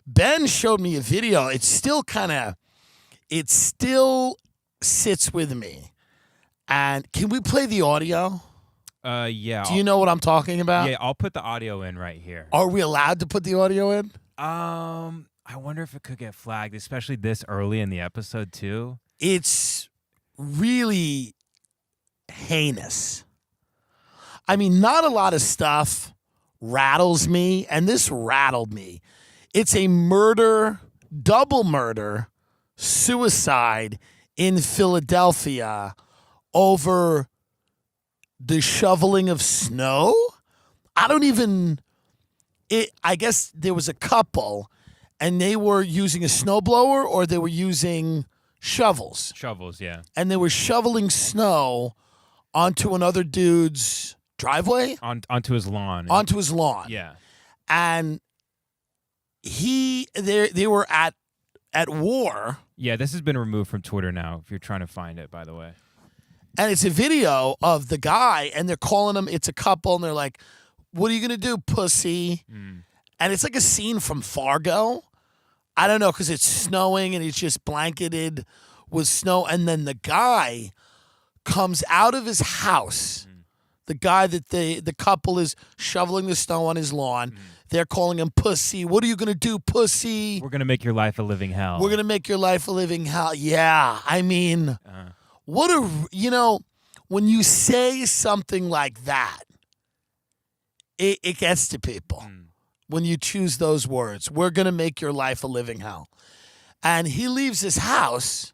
Ben showed me a video. It still sits with me. And can we play the audio? Yeah. Do you know what I'm talking about? Yeah, I'll put the audio in right here. Are we allowed to put the audio in? I wonder if it could get flagged, especially this early in the episode too. It's really heinous. I mean, not a lot of stuff rattles me, and this rattled me. It's a murder, double murder, suicide in Philadelphia over the shoveling of snow. I guess there was a couple, and they were using a snowblower or they were using shovels. Shovels, yeah. And they were shoveling snow onto another dude's driveway? Onto his lawn. Onto his lawn. Yeah. And they were at war. Yeah, this has been removed from Twitter now, if you're trying to find it, by the way. And it's a video of the guy, and they're calling him, it's a couple, and they're like, what are you going to do, pussy? And it's like a scene from Fargo. I don't know, because it's snowing, and he's just blanketed with snow. And then the guy comes out of his house. The guy that the couple is shoveling the snow on his lawn. They're calling him pussy. What are you going to do, pussy? We're going to make your life a living hell. We're going to make your life a living hell. Yeah, I mean, when you say something like that, it gets to people. When you choose those words, we're going to make your life a living hell. And he leaves his house,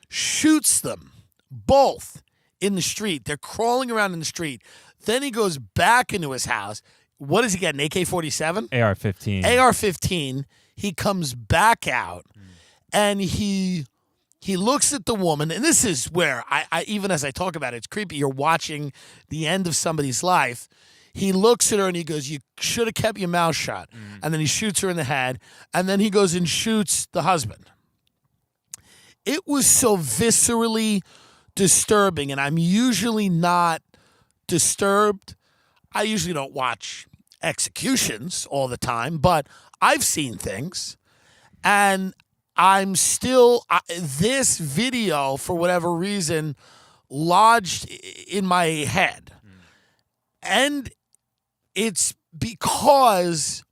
shoots them both in the street. They're crawling around in the street. Then he goes back into his house. What does he get, an AK-47? AR-15. AR-15. He comes back out, and he looks at the woman. And this is where, I even as I talk about it, it's creepy. You're watching the end of somebody's life. He looks at her, and he goes, you should have kept your mouth shut. And then he shoots her in the head. And then he goes and shoots the husband. It was so viscerally disturbing, and I'm usually not disturbed. I usually don't watch executions all the time, but I've seen things, and I'm still this video, for whatever reason, lodged in my head. And it's because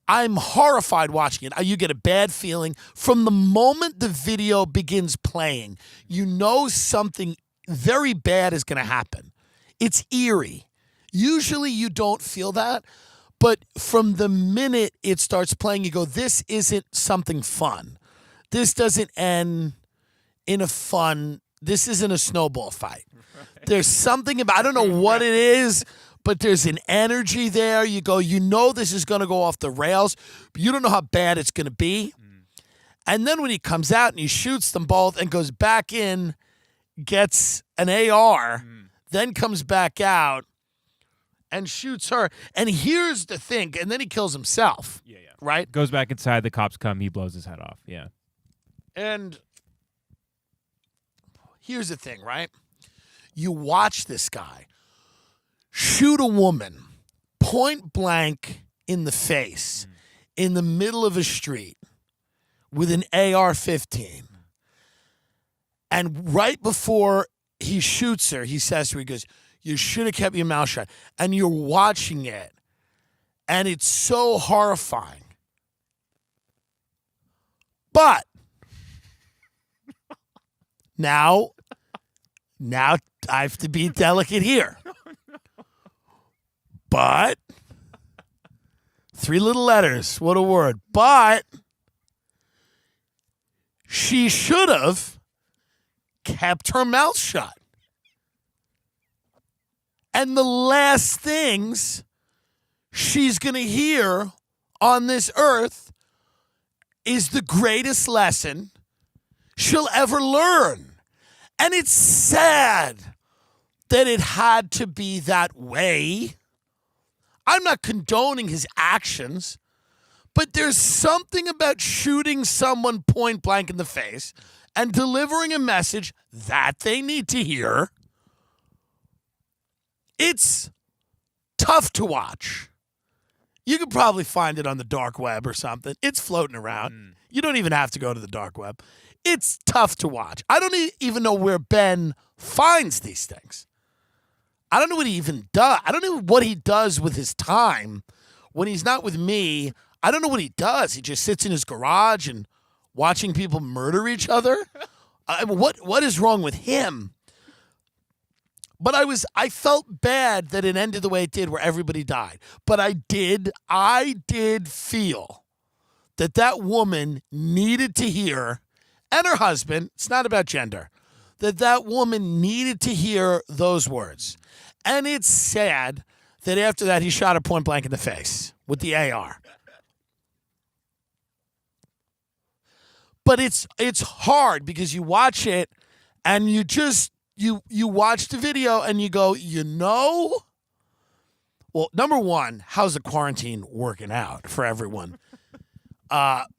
I'm horrified watching it. You get a bad feeling. From the moment the video begins playing, you know something very bad is going to happen. It's eerie. Usually you don't feel that, but from the minute it starts playing, you go, this isn't something fun. This doesn't end in a fun, this isn't a snowball fight. There's something about, I don't know what it is, but there's an energy there. You go, you know this is going to go off the rails, but you don't know how bad it's going to be. And then when he comes out and he shoots them both and goes back in, gets an AR, then comes back out and shoots her. And here's the thing, and then he kills himself. Yeah. Right? Goes back inside, the cops come, he blows his head off. Yeah. And here's the thing, right? You watch this guy shoot a woman point blank in the face in the middle of a street with an AR-15. And right before he shoots her, he says to her, he goes, you should have kept your mouth shut. And you're watching it, and it's so horrifying. But now I have to be delicate here. But, 3 little letters, what a word. But, she should have kept her mouth shut. And the last things she's going to hear on this earth is the greatest lesson she'll ever learn. And it's sad that it had to be that way. I'm not condoning his actions, but there's something about shooting someone point blank in the face and delivering a message that they need to hear. It's tough to watch. You could probably find it on the dark web or something. It's floating around. You don't even have to go to the dark web. It's tough to watch. I don't even know where Ben finds these things. I don't know what he even does. I don't know what he does with his time when he's not with me. I don't know what he does. He just sits in his garage and watching people murder each other. What is wrong with him? But I felt bad that it ended the way it did, where everybody died. But I did feel that woman needed to hear, and her husband, it's not about gender, that woman needed to hear those words. And it's sad that after that he shot her point blank in the face with the AR. But it's hard because you watch it and you just you watch the video and you go, well, number one, how's the quarantine working out for everyone?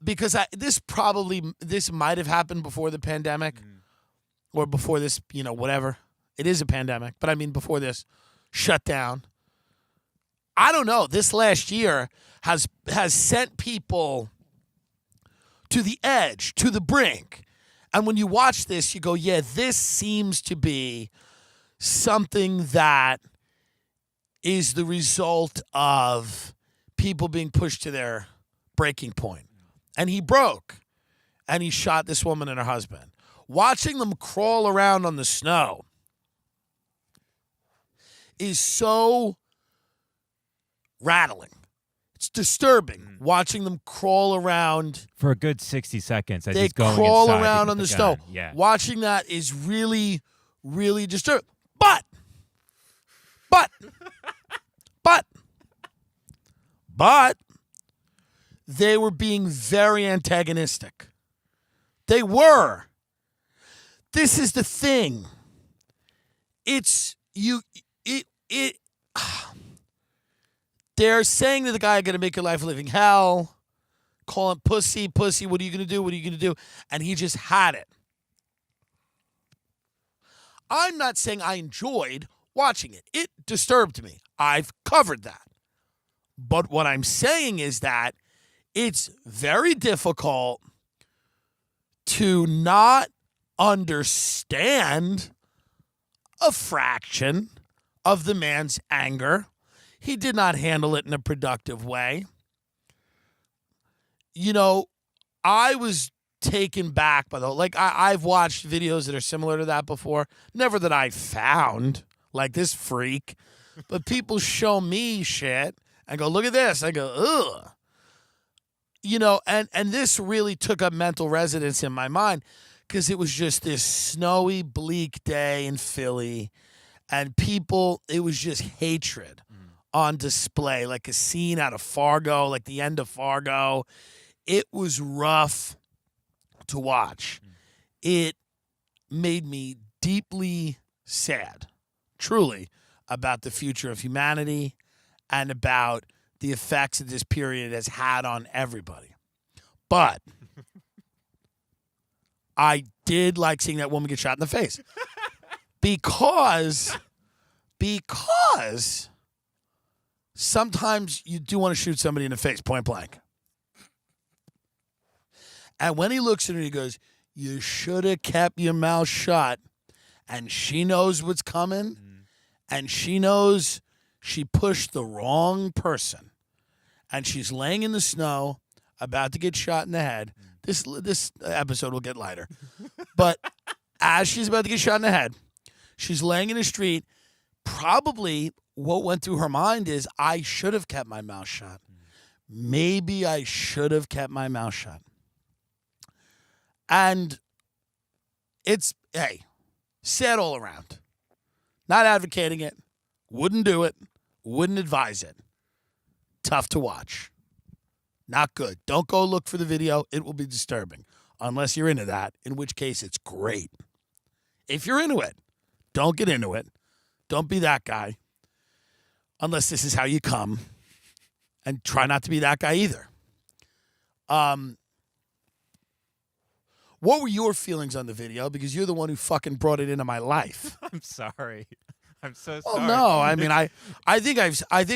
Because this might have happened before the pandemic or before this, whatever. It is a pandemic, but I mean before this shutdown. I don't know. This last year has sent people to the edge, to the brink. And when you watch this, you go, yeah, this seems to be something that is the result of people being pushed to their breaking point. And he broke, and he shot this woman and her husband. Watching them crawl around on the snow is so rattling. It's disturbing watching them crawl around for a good 60 seconds. They crawl around on the snow. Yeah. Watching that is really, really disturbing. But they were being very antagonistic. They were. This is the thing. They're saying to the guy, going to make your life a living hell. Call him pussy. What are you going to do? What are you going to do? And he just had it. I'm not saying I enjoyed watching it. It disturbed me. I've covered that. But what I'm saying is that it's very difficult to not understand a fraction of the man's anger. He did not handle it in a productive way. I was taken back by I've watched videos that are similar to that before. Never that I found, like this freak. But people show me shit and go, look at this. I go, ugh. And this really took up mental residence in my mind because it was just this snowy, bleak day in Philly. And it was just hatred on display, like a scene out of Fargo, like the end of Fargo. It was rough to watch. It made me deeply sad, truly, about the future of humanity and about the effects that this period has had on everybody. But I did like seeing that woman get shot in the face. Because sometimes you do want to shoot somebody in the face, point blank. And when he looks at her, he goes, you should have kept your mouth shut. And she knows what's coming. And she knows she pushed the wrong person. And she's laying in the snow, about to get shot in the head. This episode will get lighter. But as she's about to get shot in the head, she's laying in the street. Probably what went through her mind is, I should have kept my mouth shut. Maybe I should have kept my mouth shut. And it's, sad all around. Not advocating it. Wouldn't do it. Wouldn't advise it. Tough to watch. Not good. Don't go look for the video. It will be disturbing. Unless you're into that, in which case it's great. If you're into it, don't get into it. Don't be that guy. Unless this is how you come. And try not to be that guy either. What were your feelings on the video? Because you're the one who fucking brought it into my life. I'm sorry. I'm so Well, sorry. no, I mean, I think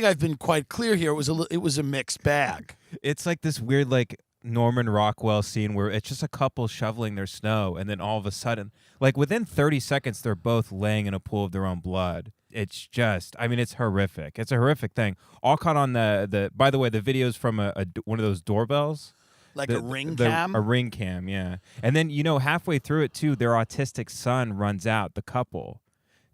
I've been quite clear here. It was a mixed bag. It's like this weird, like, Norman Rockwell scene where it's just a couple shoveling their snow, and then all of a sudden, like, within 30 seconds, they're both laying in a pool of their own blood. It's just, I mean, it's horrific. It's a horrific thing. All caught on the by the way, the video's from one of those doorbells. Like a ring cam? A ring cam, yeah. And then, halfway through it, too, their autistic son runs out, the couple,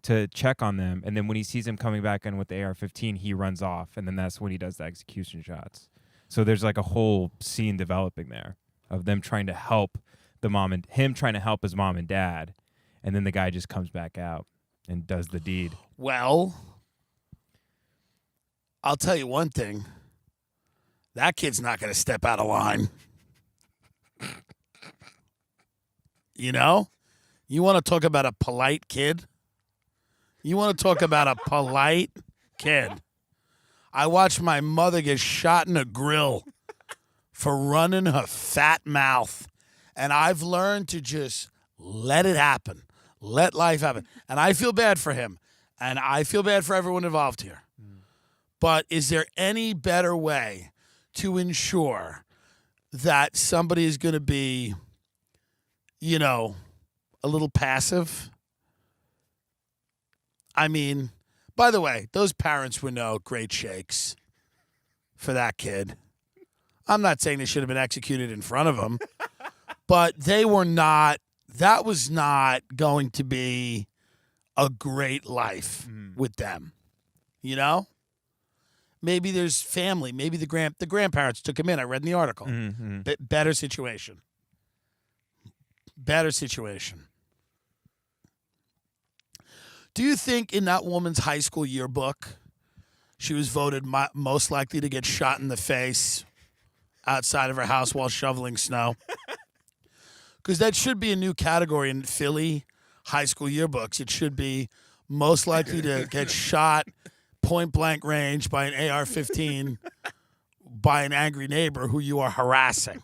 to check on them. And then when he sees him coming back in with the AR-15, he runs off. And then that's when he does the execution shots. So there's like a whole scene developing there of them trying to help him trying to help his mom and dad. And then the guy just comes back out and does the deed. Well, I'll tell you one thing. That kid's not going to step out of line. You know? You want to talk about a polite kid? You want to talk about a polite kid? I watched my mother get shot in a grill for running her fat mouth. And I've learned to just let it happen. Let life happen. And I feel bad for him. And I feel bad for everyone involved here. But is there any better way to ensure that somebody is going to be, a little passive? I mean, by the way, those parents were no great shakes for that kid. I'm not saying they should have been executed in front of him, but they were not. That was not going to be a great life with them. Maybe there's family. Maybe the grandparents took him in. I read in the article. Mm-hmm. Better situation. Better situation. Do you think in that woman's high school yearbook, she was voted most likely to get shot in the face outside of her house while shoveling snow? Because that should be a new category in Philly high school yearbooks. It should be most likely to get shot point blank range by an AR-15 by an angry neighbor who you are harassing.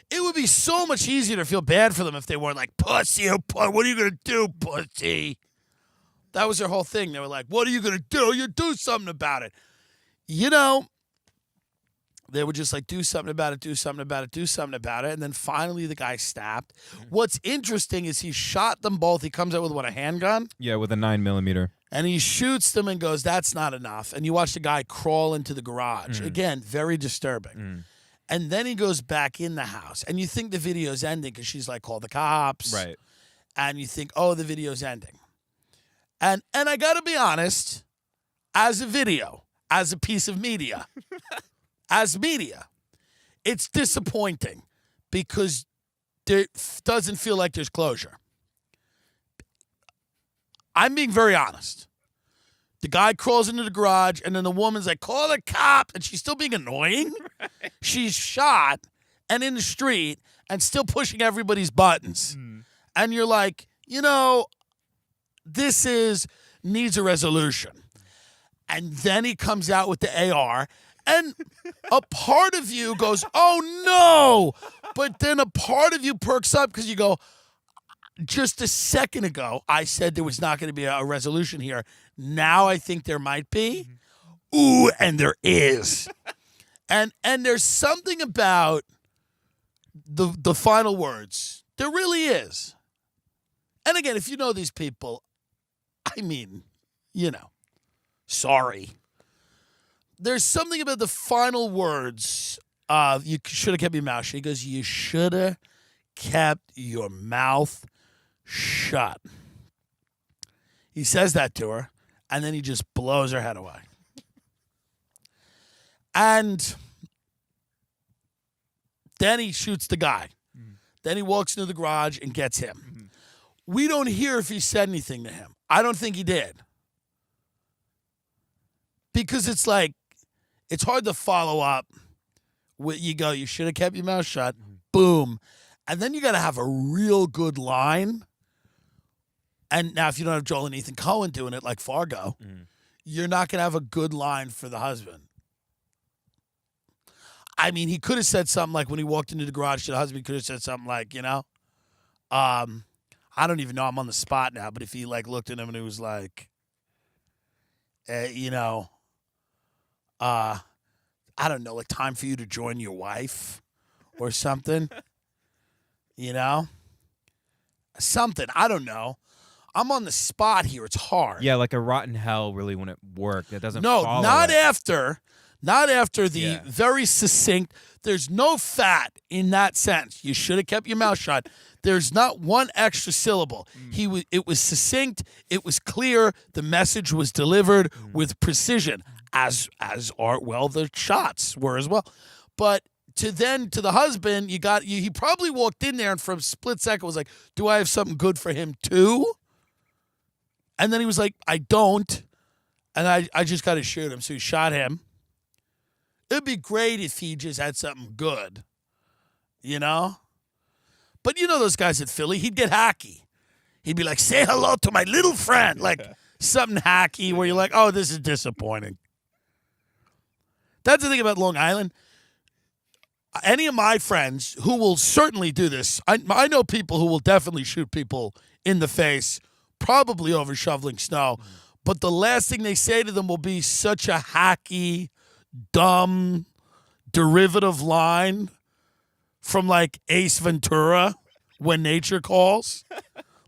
It would be so much easier to feel bad for them if they weren't like, pussy, what are you going to do, pussy? That was their whole thing. They were like, what are you going to do? You do something about it. They would just like, do something about it, do something about it, do something about it. And then finally the guy snapped. What's interesting is he shot them both. He comes out with, a handgun? Yeah, with a 9mm. And he shoots them and goes, that's not enough. And you watch the guy crawl into the garage. Again, very disturbing. And then he goes back in the house. And you think the video's ending because she's like, call the cops. Right. And you think, oh, the video's ending. And I got to be honest, as a video, as a piece of media, as media, it's disappointing because there doesn't feel like there's closure. I'm being very honest. The guy crawls into the garage, and then the woman's like, call the cop, and she's still being annoying. Right. She's shot and in the street and still pushing everybody's buttons. And you're like, this needs a resolution. And then he comes out with the AR, and a part of you goes, oh, no. But then a part of you perks up because you go, just a second ago, I said there was not going to be a resolution here. Now I think there might be. Ooh, and there is. And there's something about the final words. There really is. And again, if you know these people, I mean, sorry. There's something about the final words of you should have kept your mouth shut. He goes, you should have kept your mouth shut. He says that to her, and then he just blows her head away. And then he shoots the guy. Then he walks into the garage and gets him. We don't hear if he said anything to him. I don't think he did. Because it's like, it's hard to follow up. You go, you should have kept your mouth shut. Boom. And then you got to have a real good line. And now if you don't have Joel and Ethan Coen doing it like Fargo, you're not going to have a good line for the husband. I mean, he could have said something like when he walked into the garage to the husband, he could have said something like, I don't even know, I'm on the spot now, but if he like looked at him and he was like, you know, I don't know, like time for you to join your wife or something. You know, something. I don't know. I'm on the spot here. It's hard. Yeah, like a rotten hell really wouldn't work. That doesn't No, follow not it. after the very succinct. There's no fat in that sentence. You should have kept your mouth shut. There's not one extra syllable. It was succinct. It was clear. The message was delivered with precision, as are the shots were as well. But to the husband, he probably walked in there and for a split second was like, "Do I have something good for him too?" And then he was like, "I don't." And I just got to shoot him. So he shot him. It'd be great if he just had something good, you know? But you know those guys at Philly, he'd get hacky. He'd be like, "Say hello to my little friend." Like something hacky where you're like, "Oh, this is disappointing." That's the thing about Long Island. Any of my friends who will certainly do this, I know people who will definitely shoot people in the face, probably over shoveling snow. But the last thing they say to them will be such a hacky, dumb, derivative line from like Ace Ventura, When Nature Calls.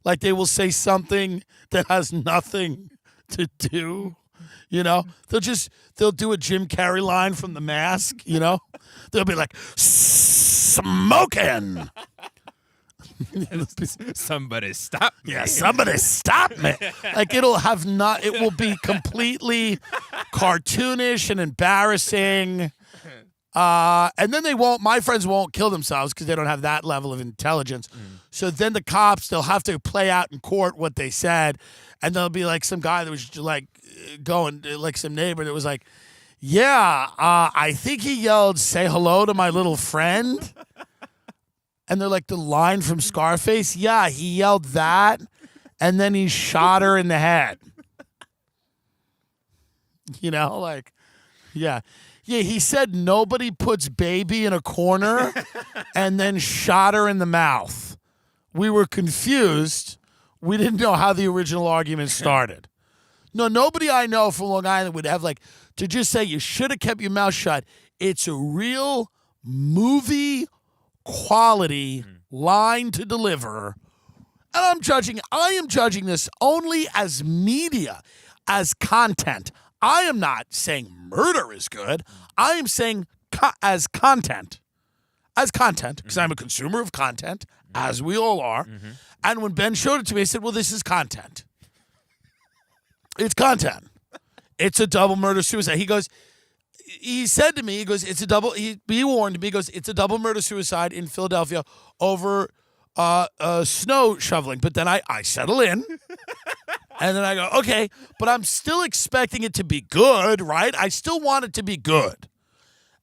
Like they will say something that has nothing to do. You know, they'll do a Jim Carrey line from The Mask, you know? They'll be like, "Smoking." Somebody stop me. Yeah, somebody stop me. Like it will be completely cartoonish and embarrassing. And then my friends won't kill themselves because they don't have that level of intelligence. So then the cops, they'll have to play out in court what they said. And there'll be like some guy that was like going, like some neighbor that was like, "Yeah, I think he yelled, 'Say hello to my little friend.'" And they're like, "The line from Scarface?" "Yeah, he yelled that. And then he shot her in the head." You know, like, yeah. Yeah, he said nobody puts baby in a corner and then shot her in the mouth. We were confused. We didn't know how the original argument started. No, nobody I know from Long Island would have like to just say you should have kept your mouth shut. It's a real movie quality line to deliver. And I am judging this only as media, as content. I am not saying murder is good. I am saying as content, because I'm a consumer of content, as we all are. And when Ben showed it to me, I said, "Well, this is content. It's content. It's a double murder suicide." He said to me, "It's a double," he warned me, "It's a double murder suicide in Philadelphia over snow shoveling." But then I settle in. And then I go, "Okay, but I'm still expecting it to be good, right? I still want it to be good."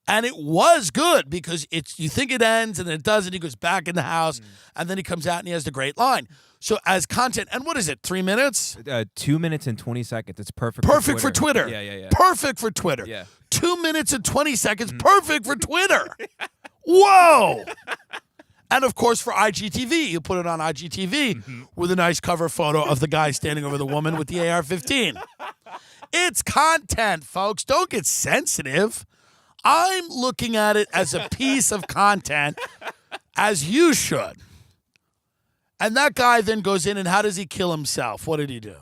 And it was good because you think it ends and then it doesn't. He goes back in the house and then he comes out and he has the great line. So as content, and what is it, 3 minutes? 2 minutes and 20 seconds. It's perfect. Perfect for Twitter. Yeah. Perfect for Twitter. Yeah. 2 minutes and 20 seconds. Perfect for Twitter. Whoa. And of course for IGTV, you put it on IGTV with a nice cover photo of the guy standing over the woman with the AR-15. It's content, folks. Don't get sensitive. I'm looking at it as a piece of content, as you should. And that guy then goes in, and how does he kill himself? What did he do?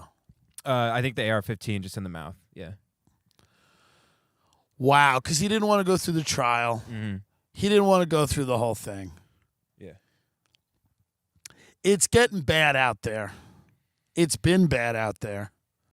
I think the AR-15 just in the mouth. Yeah. Wow, because he didn't want to go through the trial. He didn't want to go through the whole thing. Yeah. It's getting bad out there. It's been bad out there.